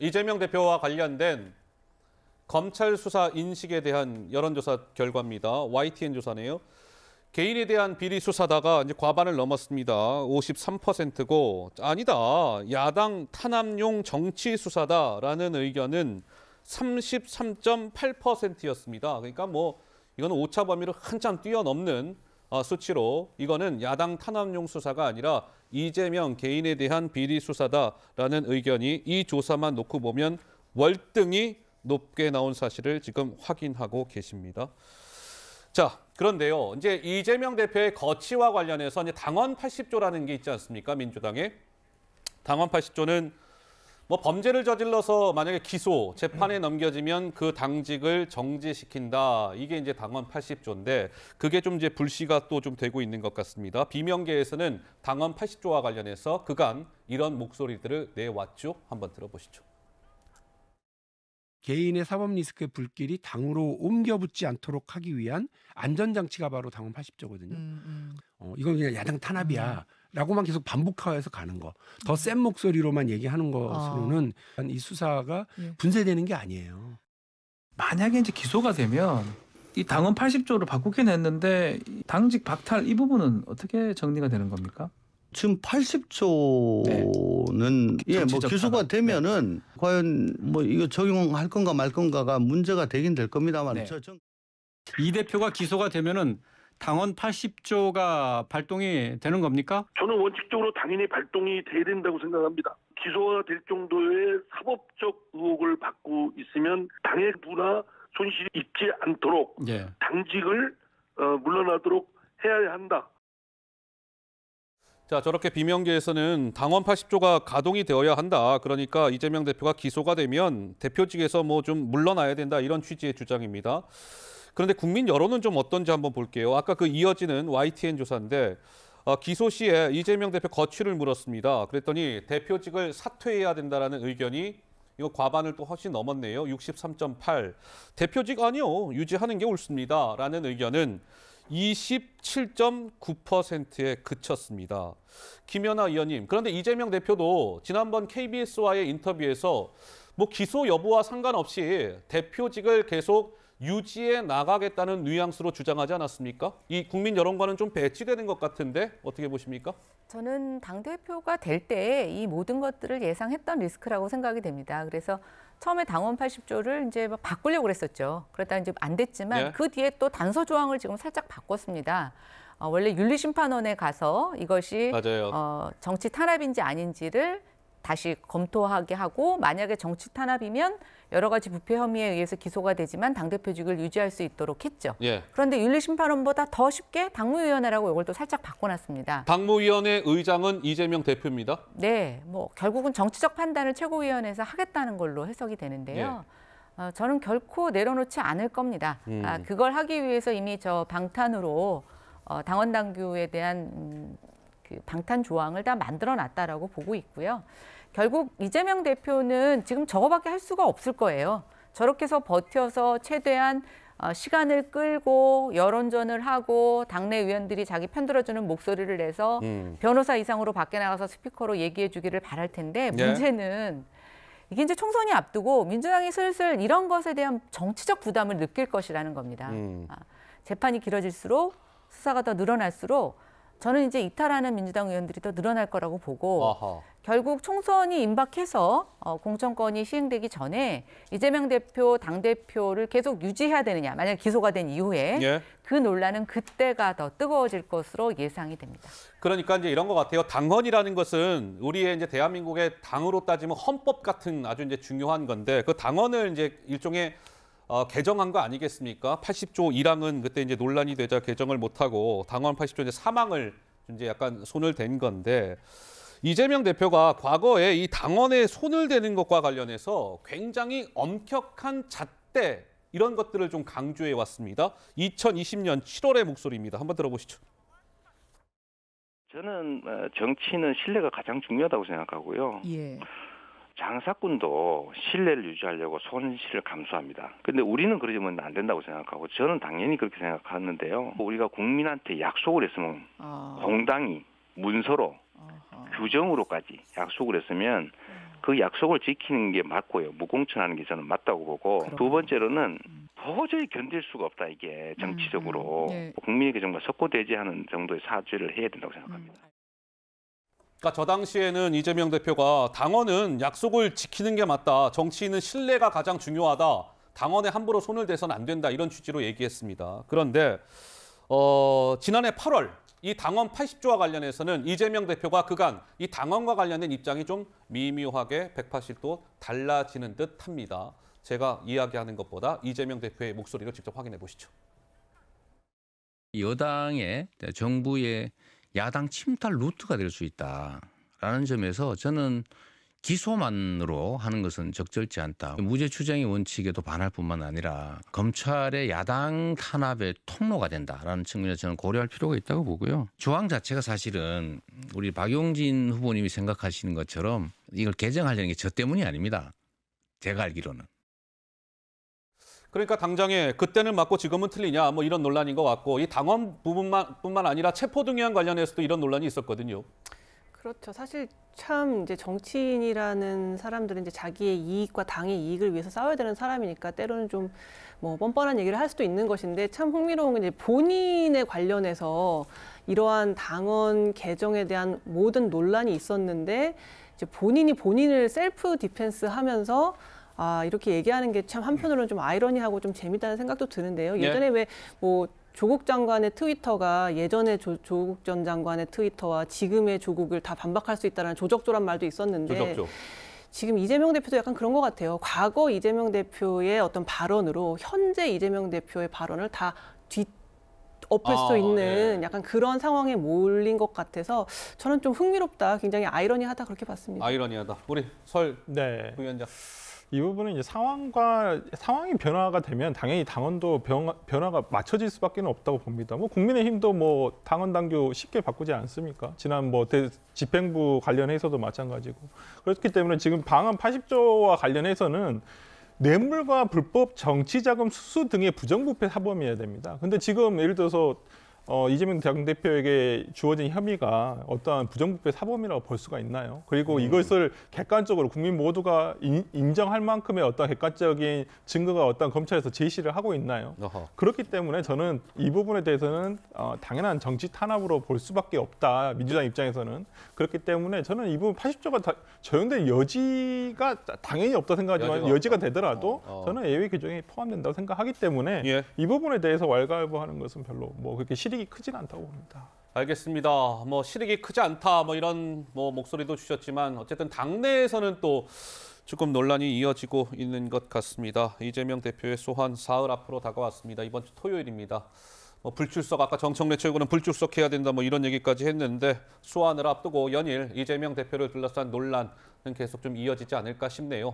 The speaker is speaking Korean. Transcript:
이재명 대표와 관련된 검찰 수사 인식에 대한 여론조사 결과입니다. YTN 조사네요. 개인에 대한 비리 수사다가 이제 과반을 넘었습니다. 53%고 아니다. 야당 탄압용 정치 수사다라는 의견은 33.8%였습니다. 그러니까 뭐 이거는 오차 범위를 한참 뛰어넘는 수치로 이거는 야당 탄압용 수사가 아니라 이재명 개인에 대한 비리 수사다라는 의견이 이 조사만 놓고 보면 월등히 높게 나온 사실을 지금 확인하고 계십니다. 자, 그런데요. 이제 이재명 대표의 거취와 관련해서 이제 당원 80조라는 게 있지 않습니까? 민주당에. 당원 80조는 뭐 범죄를 저질러서 만약에 기소, 재판에 넘겨지면 그 당직을 정지시킨다. 이게 이제 당원 80조인데 그게 좀 이제 불씨가 또 좀 되고 있는 것 같습니다. 비명계에서는 당원 80조와 관련해서 그간 이런 목소리들을 내왔죠. 한번 들어보시죠. 개인의 사법 리스크의 불길이 당으로 옮겨붙지 않도록 하기 위한 안전장치가 바로 당원 80조거든요. 이건 그냥 야당 탄압이야 라고만 계속 반복해서 가는 거. 더 센 목소리로만 얘기하는 것으로는 이 수사가 분쇄되는 게 아니에요. 만약에 이제 기소가 되면 이 당원 80조를 바꾸긴 했는데 당직 박탈 이 부분은 어떻게 정리가 되는 겁니까? 지금 80조는 뭐 기소가 되면은 과연 뭐 이거 적용할 건가 말 건가가 문제가 되긴 될 겁니다만. 이 대표가 기소가 되면은 당원 80조가 발동이 되는 겁니까? 저는 원칙적으로 당연히 발동이 돼야 된다고 생각합니다. 기소가 될 정도의 사법적 의혹을 받고 있으면 당의 부나 손실이 있지 않도록 당직을 물러나도록 해야 한다. 자, 저렇게 비명계에서는 당원 80조가 가동이 되어야 한다. 그러니까 이재명 대표가 기소가 되면 대표직에서 뭐 좀 물러나야 된다. 이런 취지의 주장입니다. 그런데 국민 여론은 좀 어떤지 한번 볼게요. 아까 그 이어지는 YTN 조사인데 기소 시에 이재명 대표 거취를 물었습니다. 그랬더니 대표직을 사퇴해야 된다라는 의견이 이거 과반을 또 훨씬 넘었네요. 63.8. 대표직 아니요. 유지하는 게 옳습니다. 라는 의견은 27.9%에 그쳤습니다. 김연아 의원님, 그런데 이재명 대표도 지난번 KBS와의 인터뷰에서 뭐 기소 여부와 상관없이 대표직을 계속 유지해 나가겠다는 뉘앙스로 주장하지 않았습니까? 이 국민 여론과는 좀 배치되는 것 같은데 어떻게 보십니까? 저는 당대표가 될 때 이 모든 것들을 예상했던 리스크라고 생각이 됩니다. 그래서 처음에 당원 80조를 이제 막 바꾸려고 그랬었죠. 그러다 이제 안 됐지만 그 뒤에 또 단서 조항을 지금 살짝 바꿨습니다. 원래 윤리심판원에 가서 이것이 정치 탄압인지 아닌지를 다시 검토하게 하고 만약에 정치 탄압이면 여러 가지 부패 혐의에 의해서 기소가 되지만 당대표직을 유지할 수 있도록 했죠. 그런데 윤리심판원보다 더 쉽게 당무위원회라고 이걸 또 살짝 바꿔놨습니다. 당무위원회 의장은 이재명 대표입니다. 네, 뭐 결국은 정치적 판단을 최고위원회에서 하겠다는 걸로 해석이 되는데요. 저는 결코 내려놓지 않을 겁니다. 그걸 하기 위해서 이미 저 방탄으로 당원 당규에 대한 그 방탄 조항을 다 만들어놨다라고 보고 있고요. 결국 이재명 대표는 지금 저거밖에 할 수가 없을 거예요. 저렇게 해서 버텨서 최대한 시간을 끌고 여론전을 하고 당내 의원들이 자기 편들어주는 목소리를 내서 변호사 이상으로 밖에 나가서 스피커로 얘기해 주기를 바랄 텐데 문제는 이게 이제 총선이 앞두고 민주당이 슬슬 이런 것에 대한 정치적 부담을 느낄 것이라는 겁니다. 재판이 길어질수록 수사가 더 늘어날수록 저는 이제 이탈하는 민주당 의원들이 더 늘어날 거라고 보고 결국 총선이 임박해서 공천권이 시행되기 전에 이재명 대표, 당대표를 계속 유지해야 되느냐. 만약 기소가 된 이후에 그 논란은 그때가 더 뜨거워질 것으로 예상이 됩니다. 그러니까 이제 이런 것 같아요. 당헌이라는 것은 우리의 이제 대한민국의 당으로 따지면 헌법 같은 아주 이제 중요한 건데 그 당헌을 이제 일종의 개정한 거 아니겠습니까? 80조 1항은 그때 이제 논란이 되자 개정을 못하고 당원 80조 이제 사망을 이제 약간 손을 댄 건데 이재명 대표가 과거에 이 당원에 손을 대는 것과 관련해서 굉장히 엄격한 잣대 이런 것들을 좀 강조해 왔습니다. 2020년 7월의 목소리입니다. 한번 들어보시죠. 저는 정치는 신뢰가 가장 중요하다고 생각하고요. 장사꾼도 신뢰를 유지하려고 손실을 감수합니다. 근데 우리는 그러면 안 된다고 생각하고 저는 당연히 그렇게 생각하는데요. 우리가 국민한테 약속을 했으면 공당이 문서로 규정으로까지 약속을 했으면 그 약속을 지키는 게 맞고요. 무공천하는 게 저는 맞다고 보고 두 번째로는 도저히 견딜 수가 없다 이게 정치적으로 국민에게 정말 석고대죄하는 정도의 사죄를 해야 된다고 생각합니다. 그러니까 저 당시에는 이재명 대표가 당원은 약속을 지키는 게 맞다. 정치인은 신뢰가 가장 중요하다. 당원에 함부로 손을 대서는 안 된다. 이런 취지로 얘기했습니다. 그런데 지난해 8월 이 당원 80조와 관련해서는 이재명 대표가 그간 이 당원과 관련된 입장이 좀 미묘하게 180도 달라지는 듯합니다. 제가 이야기하는 것보다 이재명 대표의 목소리를 직접 확인해 보시죠. 여당의 정부의 야당 침탈 루트가 될 수 있다라는 점에서 저는 기소만으로 하는 것은 적절치 않다. 무죄 추정의 원칙에도 반할 뿐만 아니라 검찰의 야당 탄압의 통로가 된다라는 측면에서 저는 고려할 필요가 있다고 보고요. 조항 자체가 사실은 우리 박용진 후보님이 생각하시는 것처럼 이걸 개정하려는 게 저 때문이 아닙니다. 제가 알기로는. 그러니까 당장에 그때는 맞고 지금은 틀리냐 뭐 이런 논란인 것 같고 이 당원 부분뿐만 아니라 체포동의안 관련해서도 이런 논란이 있었거든요. 그렇죠. 사실 참 이제 정치인이라는 사람들은 이제 자기의 이익과 당의 이익을 위해서 싸워야 되는 사람이니까 때로는 좀 뭐 뻔뻔한 얘기를 할 수도 있는 것인데 참 흥미로운 건 이제 본인에 관련해서 이러한 당원 개정에 대한 모든 논란이 있었는데 이제 본인이 본인을 셀프 디펜스 하면서 이렇게 얘기하는 게 참 한편으로는 좀 아이러니하고 좀 재밌다는 생각도 드는데요. 예전에 왜 뭐 조국 장관의 트위터가 예전에 조국 전 장관의 트위터와 지금의 조국을 다 반박할 수 있다는 조적조란 말도 있었는데 조적조. 지금 이재명 대표도 약간 그런 것 같아요. 과거 이재명 대표의 어떤 발언으로 현재 이재명 대표의 발언을 다 엎을 수 있는 약간 그런 상황에 몰린 것 같아서 저는 좀 흥미롭다, 굉장히 아이러니하다 그렇게 봤습니다. 아이러니하다. 우리 설 부위원장. 이 부분은 이제 상황이 변화가 되면 당연히 당원도 변화가 맞춰질 수밖에 없다고 봅니다. 뭐 국민의힘도 뭐 당원 당규 쉽게 바꾸지 않습니까? 지난 뭐 집행부 관련해서도 마찬가지고. 그렇기 때문에 지금 방안 80조와 관련해서는 뇌물과 불법 정치자금 수수 등의 부정부패 사범이어야 됩니다. 근데 지금 예를 들어서 이재명 당대표에게 주어진 혐의가 어떠한 부정부패 사범이라고 볼 수가 있나요? 그리고 이것을 객관적으로 국민 모두가 인정할 만큼의 어떤 객관적인 증거가 어떤 검찰에서 제시를 하고 있나요? 그렇기 때문에 저는 이 부분에 대해서는 당연한 정치 탄압으로 볼 수밖에 없다. 민주당 입장에서는. 그렇기 때문에 저는 이 부분 80조가 적용될 여지가 당연히 없다 생각하지만 여지가 되더라도 저는 예외 규정에 포함된다고 생각하기 때문에 이 부분에 대해서 왈가왈부하는 것은 별로 뭐 그렇게 실익이 크진 않다고 봅니다. 알겠습니다. 뭐 실익이 크지 않다 뭐 이런 뭐 목소리도 주셨지만 어쨌든 당내에서는 또 조금 논란이 이어지고 있는 것 같습니다. 이재명 대표의 소환 사흘 앞으로 다가왔습니다. 이번 주 토요일입니다. 뭐 불출석 아까 정청래 최고는 불출석해야 된다 뭐 이런 얘기까지 했는데 소환을 앞두고 연일 이재명 대표를 둘러싼 논란은 계속 좀 이어지지 않을까 싶네요.